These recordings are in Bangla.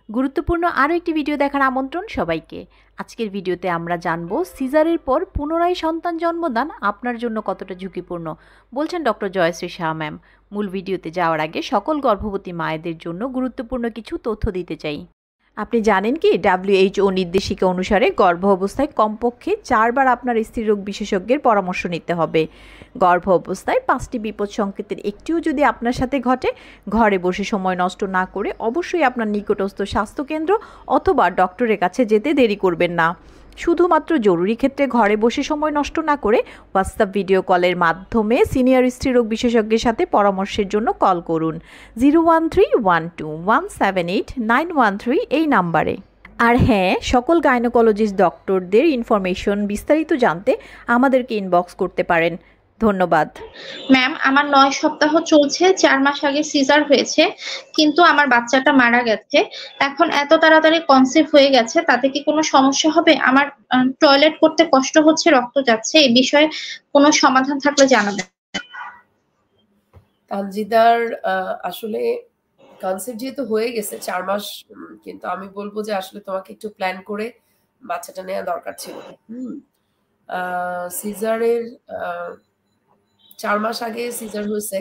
গুরুত্বপূর্ণ আরও একটি ভিডিও দেখার আমন্ত্রণ সবাইকে। আজকের ভিডিওতে আমরা জানব সিজারের পর পুনরায় সন্তান জন্মদান আপনার জন্য কতটা ঝুঁকিপূর্ণ, বলছেন ডক্টর জয়শ্রী শাহ ম্যাম। মূল ভিডিওতে যাওয়ার আগে সকল গর্ভবতী মায়েদের জন্য গুরুত্বপূর্ণ কিছু তথ্য দিতে চাই। আপনি জানেন কি WHO নির্দেশিকা অনুসারে গর্ভ অবস্থায় কমপক্ষে 4 বার আপনার স্ত্রীরোগ বিশেষজ্ঞের পরামর্শ নিতে হবে। গর্ভ অবস্থায় 5টি বিপদ সংকেতের একটিও যদি আপনার সাথে ঘটে, ঘরে বসে সময় নষ্ট না করে অবশ্যই আপনার নিকটস্থ স্বাস্থ্যকেন্দ্র অথবা ডক্টরের কাছে যেতে দেরি করবেন না। শুধুমাত্র জরুরি ক্ষেত্রে ঘরে বসে সময় নষ্ট না করে হোয়াটসঅ্যাপ ভিডিও কলের মাধ্যমে সিনিয়র স্ত্রীরোগ বিশেষজ্ঞের সাথে পরামর্শের জন্য কল করুন 01312178913 এই নাম্বারে। আর হ্যাঁ, সকল গাইনোকোলজিস্ট ডক্টরদের ইনফরমেশন বিস্তারিত জানতে আমাদেরকে ইনবক্স করতে পারেন। ধন্যবাদ। ম্যাম, আমার 9 সপ্তাহ চলছে, 4 মাস আগে সিজার হয়েছে, কিন্তু আমার বাচ্চাটা মারা গেছে। এখন এত তাড়াতাড়ি কনসিভ হয়ে গেছে, তাতে কি কোনো সমস্যা হবে? আমার টয়লেট করতে কষ্ট হচ্ছে, রক্ত যাচ্ছে। এই বিষয়ে কোনো সমাধান থাকলে জানাবেন। তানজিদার আসলে কনসেপ্ট যেহেতু হয়ে গেছে 4 মাস, কিন্তু আমি বলবো যে আসলে তোমাকে একটু প্ল্যান করে বাচ্চাটা নেওয়া দরকার ছিল। সিজারের 4 মাস আগে সিজার হয়েছে।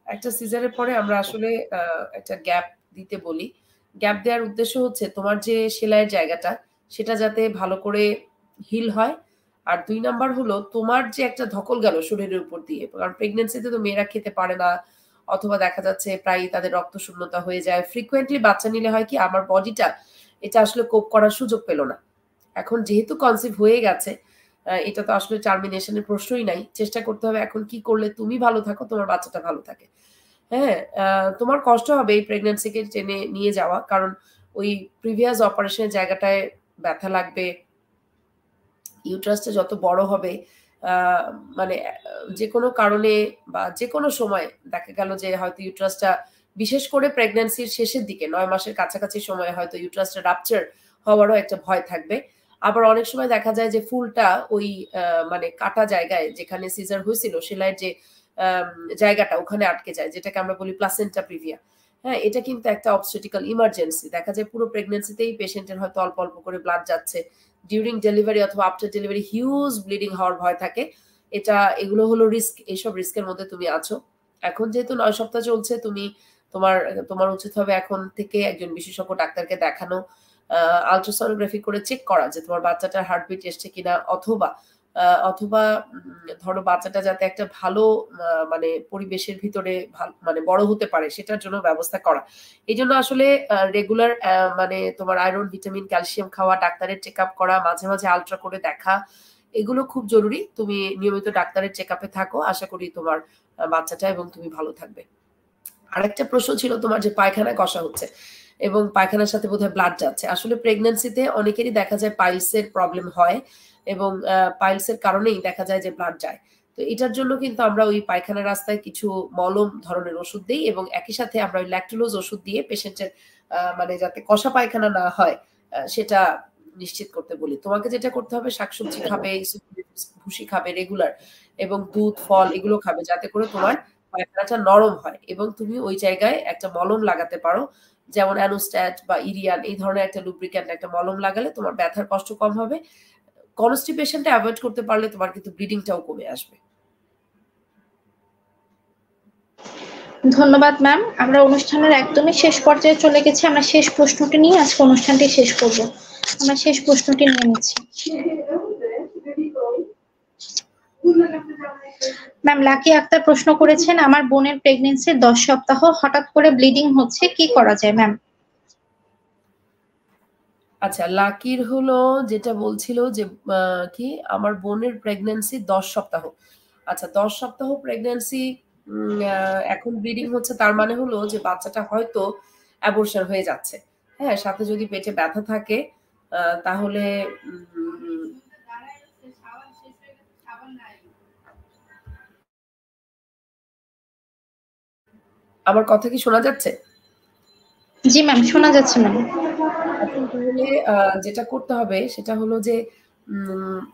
একটা সিজারের পরে আমরা আসলে একটা গ্যাপ দিতে বলি। গ্যাপ দেওয়ার উদ্দেশ্য হচ্ছে তোমার যে সেলাইয়ের জায়গাটা সেটা যাতে ভালো করে হিল হয়। আর 2 নাম্বার হলো তোমার যে একটা ধকল গেল শরীরের উপর দিয়ে, কারণ প্রেগনেন্সিতে তো মেয়েরা খেতে পারে না, অথবা দেখা যাচ্ছে প্রায় তাদের রক্ত শূন্যতা হয়ে যায়। ফ্রিকুয়েন্টলি বাচ্চা নিলে হয় কি, আমার বডিটা এটা আসলে কোপ করার সুযোগ পেল না। এখন যেহেতু কনসিভ হয়ে গেছে, এটা তো আসলে টার্মিনেশনের প্রশ্নই নাই। চেষ্টা করতে হবে এখন কি করলে তুমি ভালো থাকো, তোমার বাচ্চাটা ভালো থাকে। হ্যাঁ, তোমার কষ্ট হবে এই প্রেগন্যান্সিকে টেনে নিয়ে যাওয়া, কারণ ওই প্রিভিয়াস অপারেশনের জায়গাটায় ব্যথা লাগবে। ইউট্রাসটা যত বড় হবে, মানে যে কোনো কারণে বা যে কোনো সময় দেখা গেল যে হয়তো ইউট্রাসটা, বিশেষ করে প্রেগন্যান্সির শেষের দিকে 9 মাসের কাছাকাছি সময়ে হয়তো ইউট্রাসটা রাপচার হওয়ারও একটা ভয় থাকবে। আবার অনেক সময় দেখা যায় যে ফুলটা ওই মানে কাটা জায়গায় যেখানে সিজার হয়েছিল সেলাইয়ের যে জায়গাটা ওখানে আটকে যায়, যেটাকে আমরা বলি প্লাসেন্টা প্রিভিয়া। হ্যাঁ, এটা কিন্তু একটা অবস্টেটিক্যাল ইমার্জেন্সি। দেখা যায় পুরো প্রেগন্যান্সিতেই পেশেন্টের হয়তো অল্প অল্প করে ব্লাড যাচ্ছে। ডিউরিং ডেলিভারি অথবা আফটার ডেলিভারি হিউজ ব্লিডিং হওয়ার ভয় থাকে। এগুলো হলো রিস্ক। এইসব রিস্কের মধ্যে তুমি আছো। এখন যেহেতু 9 সপ্তাহ চলছে, তোমার তোমার উচিত হবে এখন থেকে একজন বিশেষজ্ঞ ডাক্তারকে দেখানো, আল্ট্রাসোনোগ্রাফি করে চেক করা যে তোমার বাচ্চাটার হার্টবিট এসছে কিনা, অথবা অথবা ধরো বাচ্চাটা যাতে একটা ভালো মানে পরিবেশের ভিতরে মানে বড় হতে পারে সেটার জন্য ব্যবস্থা করা। এই জন্য আসলে রেগুলার মানে তোমার আয়রন, ভিটামিন, ক্যালসিয়াম খাওয়া, ডাক্তারের চেক আপ করা, মাঝে মাঝে আলট্রা করে দেখা, এগুলো খুব জরুরি। তুমি নিয়মিত ডাক্তারের চেক আপে থাকো, আশা করি তোমার বাচ্চাটা এবং তুমি ভালো থাকবে। আরেকটা প্রশ্ন ছিল তোমার যে পায়খানা কষা হচ্ছে এবং পায়খানার সাথে বোধহয় ব্লাড যাচ্ছে। আসলে প্রেগন্যান্সিতে অনেকেরই দেখা যায় পাইলসের প্রবলেম হয় এবং পাইলসের কারণেই দেখা যায় যে ব্লাড যায়। তো এটার জন্য কিন্তু আমরা ওই পায়খানা রাস্তায় কিছু মলম ধরনের ওষুধ দিই এবং একই সাথে আমরা ওই ল্যাকটুলোজ ওষুধ দিয়ে পেশেন্টের মানে যাতে কষা পায়খানা না হয় সেটা নিশ্চিত করতে বলি। তোমাকে যেটা করতে হবে, শাকসবজি খাবে, ভুসি খাবে রেগুলার, এবং দুধ, ফল এগুলো খাবে যাতে করে তোমার পায়খানাটা নরম হয় এবং তুমি ওই জায়গায় একটা মলম লাগাতে পারো, যেমন অ্যানোস্ট্যাট বা ইরিয়ান, এই ধরনের একটা লুব্রিক্যান্ট একটা মলম লাগালে তোমার ব্যথার কষ্ট কম হবে। কনস্টিপেশনটা অ্যাভয়েড করতে পারলে তোমার কিন্তু ব্লিডিংটাও কমে আসবে। ধন্যবাদ ম্যাম। আমরা অনুষ্ঠানের একদমই শেষ পর্যায়ে চলে গেছি। আমরা শেষ প্রশ্নটি নিয়ে আজকে অনুষ্ঠানটি শেষ করব। আমরা শেষ প্রশ্নটি নিয়ে নিচ্ছি। ম্যাম, লাকি আক্তার প্রশ্ন করেছেন, আমার বোনের প্রেগন্যান্সি 10 সপ্তাহ, হঠাৎ করে ব্লিডিং হচ্ছে, কি করা যায় ম্যাম? আচ্ছা, লাকির হলো যেটা বলছিল যে কি আমার বোনের প্রেগন্যান্সি 10 সপ্তাহ। আচ্ছা, 10 সপ্তাহ প্রেগন্যান্সি এখন ব্লিডিং হচ্ছে, তার মানে হলো যে বাচ্চাটা হয়তো অ্যাবর্শন হয়ে যাচ্ছে। হ্যাঁ, সাথে যদি পেটে ব্যথা থাকে তাহলে আমার কথা কি শোনা যাচ্ছে? জি ম্যাম, শোনা যাচ্ছে ম্যাম। এখন তাহলে যেটা করতে হবে সেটা হলো যে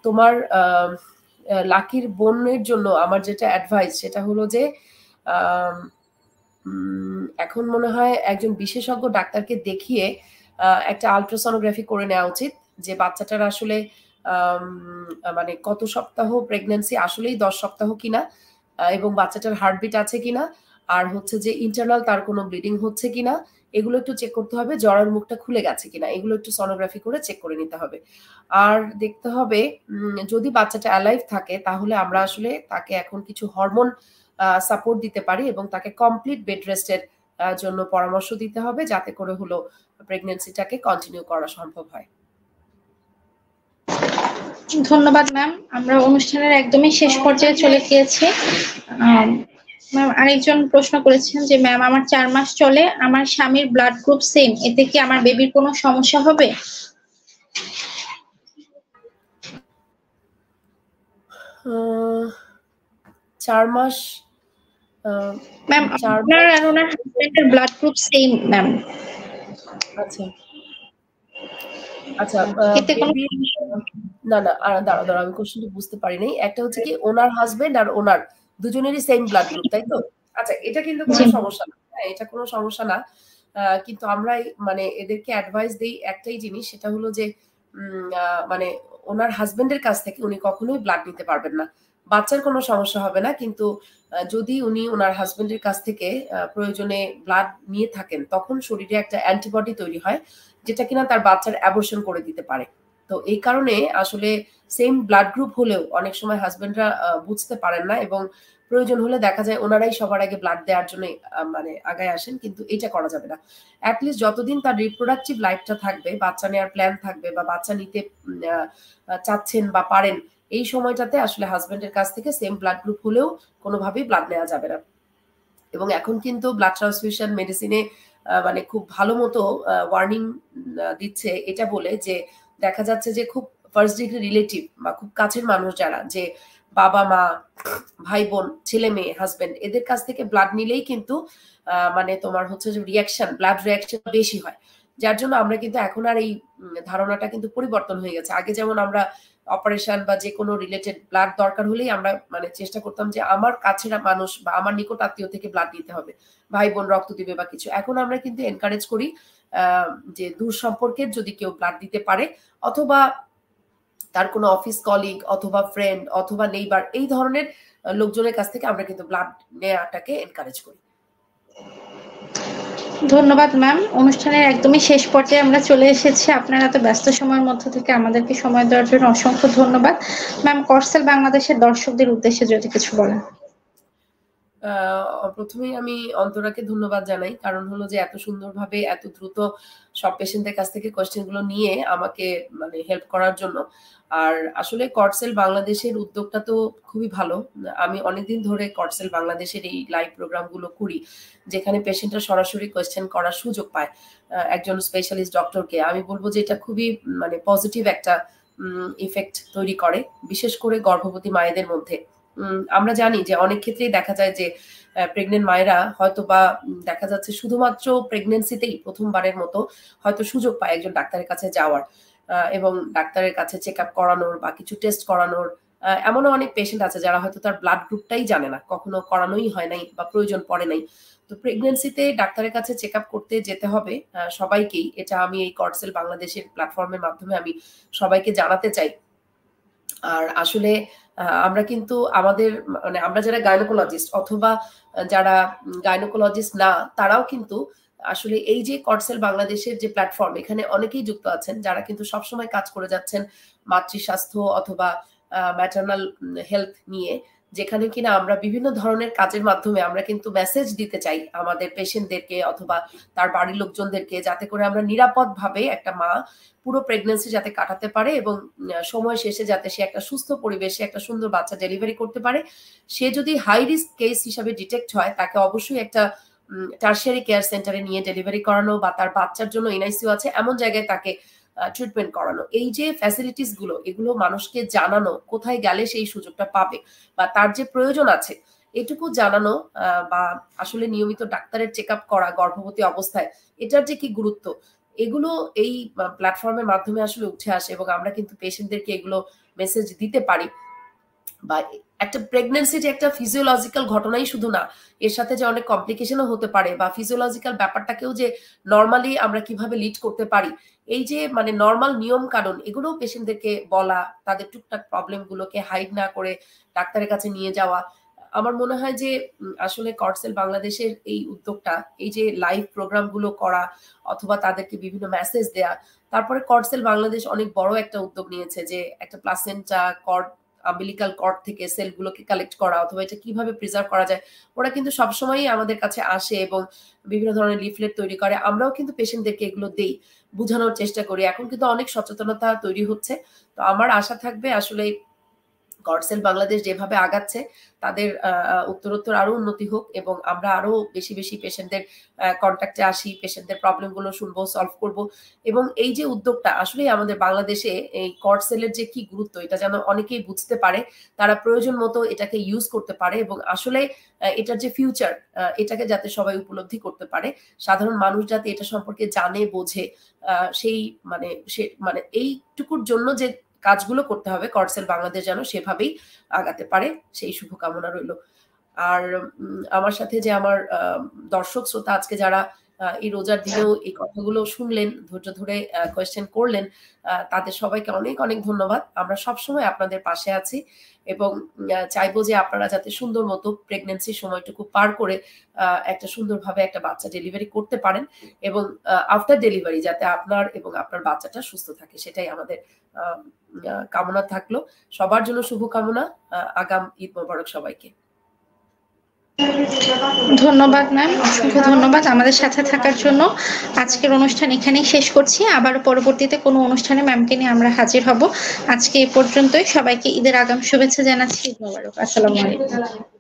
তোমার লাকির বোনের জন্য আমার যেটা অ্যাডভাইস সেটা হলো যে এখন মনে হয় একজন বিশেষজ্ঞ ডাক্তারকে দেখিয়ে একটা আলট্রাসোনোগ্রাফি করে নেওয়া উচিত, যে বাচ্চাটার আসলে মানে কত সপ্তাহ প্রেগন্যান্সি, আসলেই 10 সপ্তাহ কিনা, এবং বাচ্চাটার হার্টবিট আছে কিনা, আর হচ্ছে যে ইন্টারনাল তার কোনো ব্লিডিং হচ্ছে কিনা, এগুলো একটু চেক করতে হবে। জরার মুখটা খুলে গেছে কিনা, এগুলো একটু সোনোগ্রাফি করে চেক করে নিতে হবে। আর দেখতে হবে যদি বাচ্চাটা অ্যালাইভ থাকে তাহলে আমরা আসলে তাকে এখন কিছু হরমোন সাপোর্ট দিতে পারি এবং তাকে কমপ্লিট বেড রেস্টের জন্য পরামর্শ দিতে হবে, যাতে করে হলো প্রেগন্যান্সিটাকে কন্টিনিউ করা সম্ভব হয়। ধন্যবাদ ম্যাম। আমরা অনুষ্ঠানের একদমই শেষ পর্যায়ে চলে গিয়েছি। ম্যাম আরেকজন প্রশ্ন করেছেন যে ম্যাম আমার 4 মাস চলে, আমার স্বামীর ব্লাড গ্রুপ সেম, এতে কি আমার বেবির কোনো সমস্যা হবে? 4 মাস ম্যাম আপনার আর ওনার হাজবেন্ডের ব্লাড গ্রুপ সেম ম্যাম। আচ্ছা আচ্ছা, এতে কোনো না দাঁড়াও, আমি কোশ্চেনটা বুঝতে পারি নাই। একটা হচ্ছে কি ওনার হাজবেন্ড আর ওনার দুজনেরই সেম ব্লাড গ্রুপ, তাই তো? আচ্ছা, এটা কিন্তু কোনো সমস্যা না। হ্যাঁ, এটা কোনো সমস্যা না। কিন্তু আমরা মানে এদেরকে অ্যাডভাইস দেই একটাই জিনিস, সেটা হলো যে মানে ওনার হাজবেন্ডের কাছ থেকে উনি কখনোই ব্লাড নিতে পারবেন না। বাচ্চার কোনো সমস্যা হবে না, কিন্তু যদি উনি ওনার হাজবেন্ডের কাছ থেকে প্রয়োজনে ব্লাড নিয়ে থাকেন, তখন শরীরে একটা অ্যান্টিবডি তৈরি হয়, যেটা কিনা তার বাচ্চার অ্যাবর্শন করে দিতে পারে। তো এই কারণে আসলে সেম ব্লাড গ্রুপ হলেও অনেক সময় হাজবেন্ডরা বুঝতে পারেন না, এবং প্রয়োজন হলে দেখা যায় ওনারাই সবার আগে ব্লাড দেওয়ার জন্য মানে আগায় আসেন, কিন্তু এটা করা যাবে না। অ্যাটলিস্ট যতদিন তার রিপ্রোডাক্টিভ লাইফটা থাকবে, বাচ্চা নেওয়ার প্ল্যান থাকবে বা বাচ্চা নিতে চাচ্ছেন বা পারেন, এই সময়টাতে আসলে হাজবেন্ডের কাছ থেকে সেম ব্লাড গ্রুপ হলেও কোনোভাবেই ব্লাড নেওয়া যাবে না। এবং এখন কিন্তু ব্লাড ট্রান্সফিউশন মেডিসিনে মানে খুব ভালো মতো ওয়ার্নিং দিচ্ছে, এটা বলে যে দেখা যাচ্ছে যে খুব ফার্স্ট ডিগ্রি রিলেটিভ বা খুব কাছের মানুষ যারা, যে বাবা মা, ভাই বোন, ছেলে মেয়ে, হাজবেন্ড, এদের কাছ থেকে ব্লাড নিলেই কিন্তু মানে তোমার হচ্ছে যে রিয়াকশন, ব্লাড রিয়াকশন বেশি হয়। যার জন্য আমরা কিন্তু এখন আর এই ধারণাটা কিন্তু পরিবর্তন হয়ে গেছে। আগে যেমন আমরা অপারেশন বা যে কোনো রিলেটেড ব্লাড দরকার হলেই আমরা মানে চেষ্টা করতাম যে আমার কাছের মানুষ বা আমার নিকট আত্মীয় থেকে ব্লাড নিতে হবে, ভাই বোন রক্ত দিবে বা কিছু। এখন আমরা কিন্তু এনকারেজ করি যে দূর সম্পর্কের যদি কেউ ব্লাড দিতে পারে, অথবা তার কোনো অফিস কলিগ অথবা ফ্রেন্ড অথবা নেইবার, এই ধরনের লোকজনের কাছ থেকে আমরা কিন্তু ব্লাড নেওয়াটাকে এনকারেজ করি। ধন্যবাদ ম্যাম। অনুষ্ঠানের একদমই শেষ পর্যায়ে আমরা চলে এসেছি। আপনারা এত ব্যস্ত সময়ের মধ্য থেকে আমাদেরকে সময় দেওয়ার জন্য অসংখ্য ধন্যবাদ। ম্যাম কর্সেল বাংলাদেশের দর্শকদের উদ্দেশ্যে যদি কিছু বলেন। প্রথমেই আমি অন্তরাকে ধন্যবাদ জানাই, কারণ হলো যে এত সুন্দরভাবে এত দ্রুত সব পেশেন্টদের কাছ থেকে কোয়েশ্চেন গুলো নিয়ে আমাকে মানে হেল্প করার জন্য। আর আসলে কর্সেল বাংলাদেশের উদ্যোগটা তো খুবই ভালো। আমি অনেকদিন ধরে কর্সেল বাংলাদেশের এই লাইভ প্রোগ্রাম গুলো করি, যেখানে পেশেন্টরা সরাসরি কোয়েশ্চেন করার সুযোগ পায় একজন স্পেশালিস্ট ডক্টরকে। আমি বলবো যে এটা খুবই মানে পজিটিভ একটা ইফেক্ট তৈরি করে, বিশেষ করে গর্ভবতী মায়েদের মধ্যে। আমরা জানি যে অনেক ক্ষেত্রেই দেখা যায় যে প্রেগনেন্ট মায়েরা হয়তো বা দেখা যাচ্ছে শুধুমাত্র প্রেগনেন্সিতেই প্রথমবারের মতো হয়তো সুযোগ পায় একজন ডাক্তারের কাছে যাওয়ার, এবং ডাক্তারের কাছে চেক আপ করানোর বা কিছু টেস্ট করানোর। এমনও অনেক পেশেন্ট আছে যারা হয়তো তার ব্লাড গ্রুপটাই জানে না, কখনো করানোই হয় নাই বা প্রয়োজন পড়ে নাই। তো প্রেগনেন্সিতে ডাক্তারের কাছে চেক আপ করতে যেতে হবে সবাইকেই। এটা আমি এই কর্সেল বাংলাদেশের প্ল্যাটফর্মের মাধ্যমে আমি সবাইকে জানাতে চাই। আর আসলে আমরা কিন্তু আমাদের মানে আমরা যারা গাইনোকোলজিস্ট অথবা যারা গাইনোকোলজিস্ট না, তারাও কিন্তু আসলে এই যে কর্সেল বাংলাদেশের যে প্ল্যাটফর্ম, এখানে অনেকেই যুক্ত আছেন যারা কিন্তু সবসময় কাজ করে যাচ্ছেন মাতৃস্বাস্থ্য অথবা ম্যাটারনাল হেলথ নিয়ে, যেখানে কিনা আমরা বিভিন্ন ধরনের কাজের মাধ্যমে আমরা কিন্তু মেসেজ দিতে চাই আমাদের পেশেন্টদেরকে অথবা তার বাড়ির লোকজনদেরকে, যাতে করে আমরা নিরাপদভাবে একটা মা পুরো প্রেগন্যান্সি যাতে কাটাতে পারে এবং সময় শেষে যাতে সে একটা সুস্থ পরিবেশে একটা সুন্দর বাচ্চা ডেলিভারি করতে পারে। সে যদি হাই রিস্ক কেস হিসাবে ডিটেক্ট হয়, তাকে অবশ্যই একটা টার্সিয়ারি কেয়ার সেন্টারে নিয়ে ডেলিভারি করানো বা তার বাচ্চার জন্য এনআইসিইউ আছে এমন জায়গায় তাকে ট্রিটমেন্ট করানো। এই যে ফ্যাসিলিটিস গুলো, এগুলো মানুষকে জানানো, কোথায় গেলে সেই সুযোগটা পাবে বা তার যে প্রয়োজন আছে এটুকু জানানো, বা আসলে নিয়মিত ডাক্তারের চেক আপ করা গর্ভবতী অবস্থায়, এটার যে কি গুরুত্ব, এগুলো এই প্ল্যাটফর্মের মাধ্যমে আসলে উঠে আসে এবং আমরা কিন্তু পেশেন্টদেরকে এগুলো মেসেজ দিতে পারি বা একটা প্রেগনেন্সি যে একটা ফিজিওলজিক্যাল ঘটনাই শুধু না, এর সাথে যে অনেক কমপ্লিকেশনও হতে পারে, বা ফিজিওলজিক্যাল ব্যাপারটাকেও যে নর্মালি আমরা কিভাবে লিড করতে পারি, এই যে মানে নর্মাল নিয়ম কানুন, এগুলো পেশেন্টদেরকে বলা, তাদের টুকটাক প্রবলেম গুলোকে হাইড না করে ডাক্তারের কাছে নিয়ে যাওয়া। আমার মনে হয় যে আসলে কর্ডসেল বাংলাদেশের এই উদ্যোগটা, এই যে লাইভ প্রোগ্রাম গুলো করা অথবা তাদেরকে বিভিন্ন মেসেজ দেয়া, তারপরে কর্ডসেল বাংলাদেশ অনেক বড় একটা উদ্যোগ নিয়েছে যে একটা প্লাসেন্টা কর্ড, আম্বিলিকাল কর্ড থেকে সেলগুলোকে কালেক্ট করা অথবা এটা কিভাবে প্রিজার্ভ করা যায়। ওরা কিন্তু সবসময়ই আমাদের কাছে আসে এবং বিভিন্ন ধরনের লিফলেট তৈরি করে। আমরাও কিন্তু পেশেন্টদেরকে এগুলো দেই, বোঝানোর চেষ্টা করি। এখন কিন্তু অনেক সচেতনতা তৈরি হচ্ছে। তো আমার আশা থাকবে আসলে কর্ডসেল বাংলাদেশ যেভাবে আগাচ্ছে তাদের উত্তরোত্তর আরো উন্নতি হোক এবং আমরা আরো বেশি বেশি পেশেন্টদের কন্ট্যাক্টে আসি, পেশেন্টদের প্রবলেম গুলো শুনবো, সলভ করব। এবং এই যে উদ্যোগটা আসলে আমাদের বাংলাদেশে এই কর্ডসেলের যে কি গুরুত্ব, এটা যেন অনেকেই বুঝতে পারে, তারা প্রয়োজন মতো এটাকে ইউজ করতে পারে এবং আসলে এটার যে ফিউচার, এটাকে যাতে সবাই উপলব্ধি করতে পারে, সাধারণ মানুষ যাতে এটা সম্পর্কে জানে, বোঝে, সেই মানে এইটুকুর জন্য যে কাজগুলো করতে হবে কর্ডসেল বাংলাদেশ যেন সেভাবেই আগাতে পারে, সেই শুভকামনা রইল। আর আমার সাথে যে আমার দর্শক শ্রোতা আজকে যারা এই রোজার দিনেও এই কথাগুলো শুনলেন, ধৈর্য ধরে কোয়েশ্চেন করলেন, তাদের সবাইকে অনেক অনেক ধন্যবাদ। আমরা সবসময় আপনাদের পাশে আছি এবং চাইবো যে আপনারা যাতে সুন্দর মতো প্রেগনেন্সির সময়টুকু পার করে একটা সুন্দরভাবে একটা বাচ্চা ডেলিভারি করতে পারেন এবং আফটার ডেলিভারি যাতে আপনার এবং আপনার বাচ্চাটা সুস্থ থাকে, সেটাই আমাদের কামনা থাকলো। সবার জন্য শুভকামনা। আগাম ঈদ মোবারক সবাইকে। ধন্যবাদ ম্যাম, অসংখ্য ধন্যবাদ আমাদের সাথে থাকার জন্য। আজকের অনুষ্ঠান এখানেই শেষ করছি, আবার পরবর্তীতে কোনো অনুষ্ঠানে ম্যামকে নিয়ে আমরা হাজির হব। আজকে এ পর্যন্তই। সবাইকে ঈদের আগাম শুভেচ্ছা জানাচ্ছি। ঈদ মোবারক। আসসালামু আলাইকুম।